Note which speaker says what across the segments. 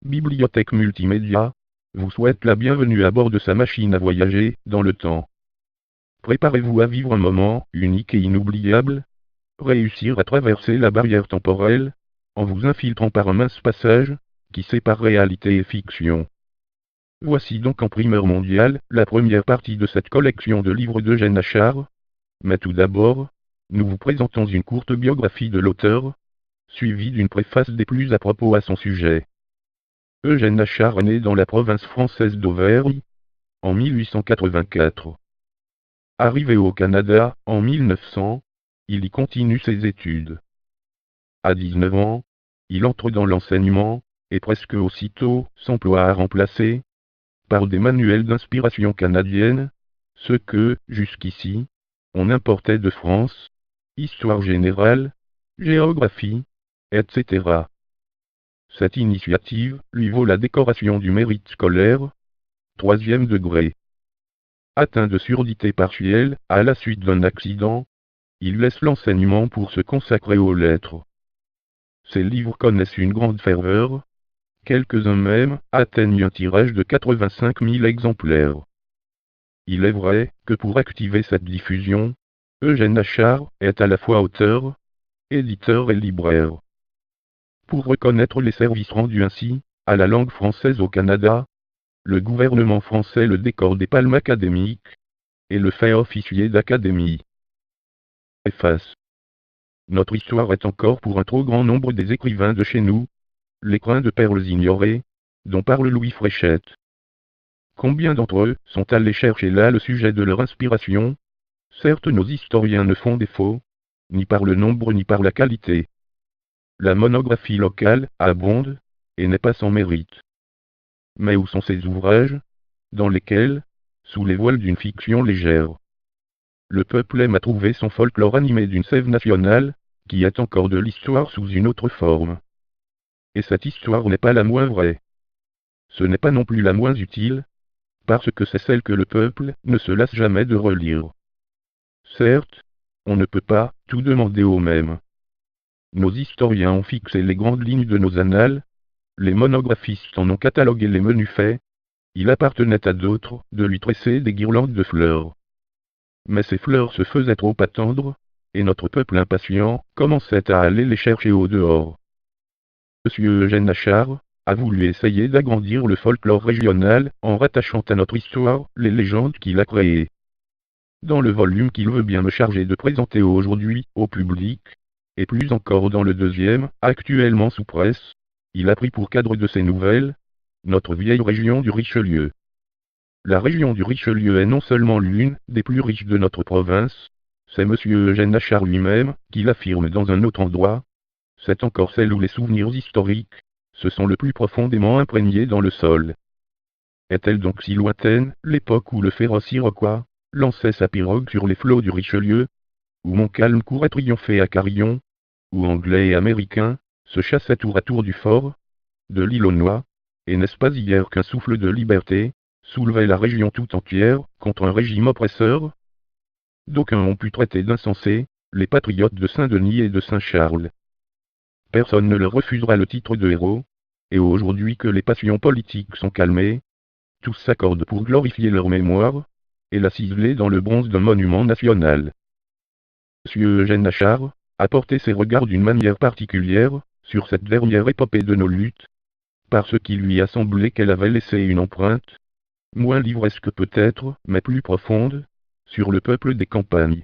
Speaker 1: Bibliothèque Multimédia, vous souhaite la bienvenue à bord de sa machine à voyager dans le temps. Préparez-vous à vivre un moment unique et inoubliable. Réussir à traverser la barrière temporelle, en vous infiltrant par un mince passage, qui sépare réalité et fiction. Voici donc en primeur mondiale, la première partie de cette collection de livres d'Eugène Achard. Mais tout d'abord, nous vous présentons une courte biographie de l'auteur, suivie d'une préface des plus à propos à son sujet. Eugène Achard est né dans la province française d'Auvergne, en 1884. Arrivé au Canada, en 1900, il y continue ses études. À 19 ans, il entre dans l'enseignement, et presque aussitôt s'emploie à remplacer, par des manuels d'inspiration canadienne, ce que, jusqu'ici, on importait de France, histoire générale, géographie, etc. Cette initiative lui vaut la décoration du mérite scolaire, 3e degré. Atteint de surdité partielle, à la suite d'un accident, il laisse l'enseignement pour se consacrer aux lettres. Ses livres connaissent une grande ferveur, quelques-uns même atteignent un tirage de 85 000 exemplaires. Il est vrai que pour activer cette diffusion, Eugène Achard est à la fois auteur, éditeur et libraire. Pour reconnaître les services rendus ainsi, à la langue française au Canada, le gouvernement français le décore des palmes académiques, et le fait officier d'académie. Efface. Notre histoire est encore pour un trop grand nombre des écrivains de chez nous, l'écrin de perles ignorées, dont parle Louis Fréchette. Combien d'entre eux sont allés chercher là le sujet de leur inspiration? Certes, nos historiens ne font défaut, ni par le nombre ni par la qualité. La monographie locale abonde, et n'est pas sans mérite. Mais où sont ces ouvrages, dans lesquels, sous les voiles d'une fiction légère, le peuple aime à trouver son folklore animé d'une sève nationale, qui est encore de l'histoire sous une autre forme. Et cette histoire n'est pas la moins vraie. Ce n'est pas non plus la moins utile, parce que c'est celle que le peuple ne se lasse jamais de relire. Certes, on ne peut pas tout demander aux mêmes. Nos historiens ont fixé les grandes lignes de nos annales, les monographistes en ont catalogué les menus faits, il appartenait à d'autres de lui tresser des guirlandes de fleurs. Mais ces fleurs se faisaient trop attendre, et notre peuple impatient commençait à aller les chercher au dehors. Monsieur Eugène Achard a voulu essayer d'agrandir le folklore régional en rattachant à notre histoire les légendes qu'il a créées. Dans le volume qu'il veut bien me charger de présenter aujourd'hui au public, et plus encore dans le deuxième, actuellement sous presse, il a pris pour cadre de ses nouvelles, notre vieille région du Richelieu. La région du Richelieu est non seulement l'une des plus riches de notre province, c'est monsieur Eugène Achard lui-même qui l'affirme dans un autre endroit, c'est encore celle où les souvenirs historiques se sont le plus profondément imprégnés dans le sol. Est-elle donc si lointaine, l'époque où le féroce Iroquois lançait sa pirogue sur les flots du Richelieu, où Montcalm courait triompher à Carillon, où Anglais et Américains se chassaient tour à tour du fort, de l'île aux Noix, et n'est-ce pas hier qu'un souffle de liberté soulevait la région tout entière contre un régime oppresseur? D'aucuns ont pu traiter d'insensés les patriotes de Saint-Denis et de Saint-Charles. Personne ne leur refusera le titre de héros, et aujourd'hui que les passions politiques sont calmées, tous s'accordent pour glorifier leur mémoire, et la ciseler dans le bronze d'un monument national. Monsieur Eugène Achard a porté ses regards d'une manière particulière sur cette dernière épopée de nos luttes, parce qu'il lui a semblé qu'elle avait laissé une empreinte, moins livresque peut-être, mais plus profonde, sur le peuple des campagnes.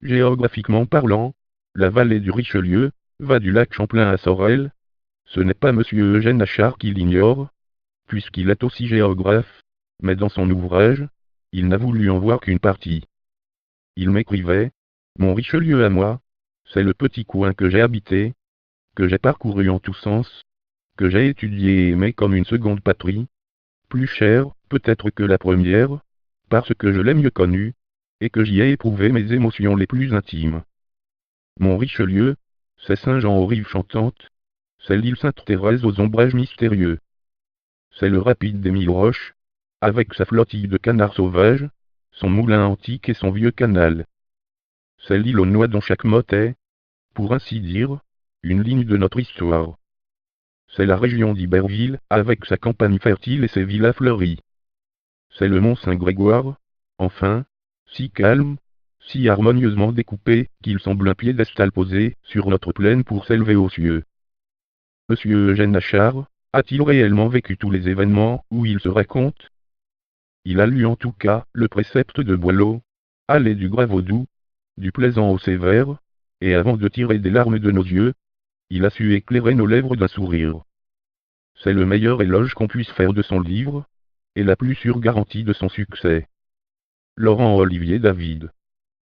Speaker 1: Géographiquement parlant, la vallée du Richelieu va du lac Champlain à Sorel. Ce n'est pas monsieur Eugène Achard qui l'ignore, puisqu'il est aussi géographe, mais dans son ouvrage, il n'a voulu en voir qu'une partie. Il m'écrivait, « Mon Richelieu à moi, c'est le petit coin que j'ai habité, que j'ai parcouru en tous sens, que j'ai étudié et aimé comme une seconde patrie, plus chère, peut-être que la première, parce que je l'ai mieux connue, et que j'y ai éprouvé mes émotions les plus intimes. Mon Richelieu, c'est Saint-Jean aux rives chantantes, c'est l'île Sainte-Thérèse aux ombrages mystérieux. C'est le rapide des Mille Roches, avec sa flottille de canards sauvages, son moulin antique et son vieux canal. C'est l'île aux noix dont chaque mot est, pour ainsi dire, une ligne de notre histoire. C'est la région d'Iberville, avec sa campagne fertile et ses villas fleuries. C'est le mont Saint-Grégoire, enfin, si calme, si harmonieusement découpé, qu'il semble un piédestal posé sur notre plaine pour s'élever aux cieux. Monsieur Eugène Achard, a-t-il réellement vécu tous les événements où il se raconte? Il a lu en tout cas le précepte de Boileau, aller du grave au doux, du plaisant au sévère, et avant de tirer des larmes de nos yeux, il a su éclairer nos lèvres d'un sourire. C'est le meilleur éloge qu'on puisse faire de son livre, et la plus sûre garantie de son succès. Laurent Olivier David.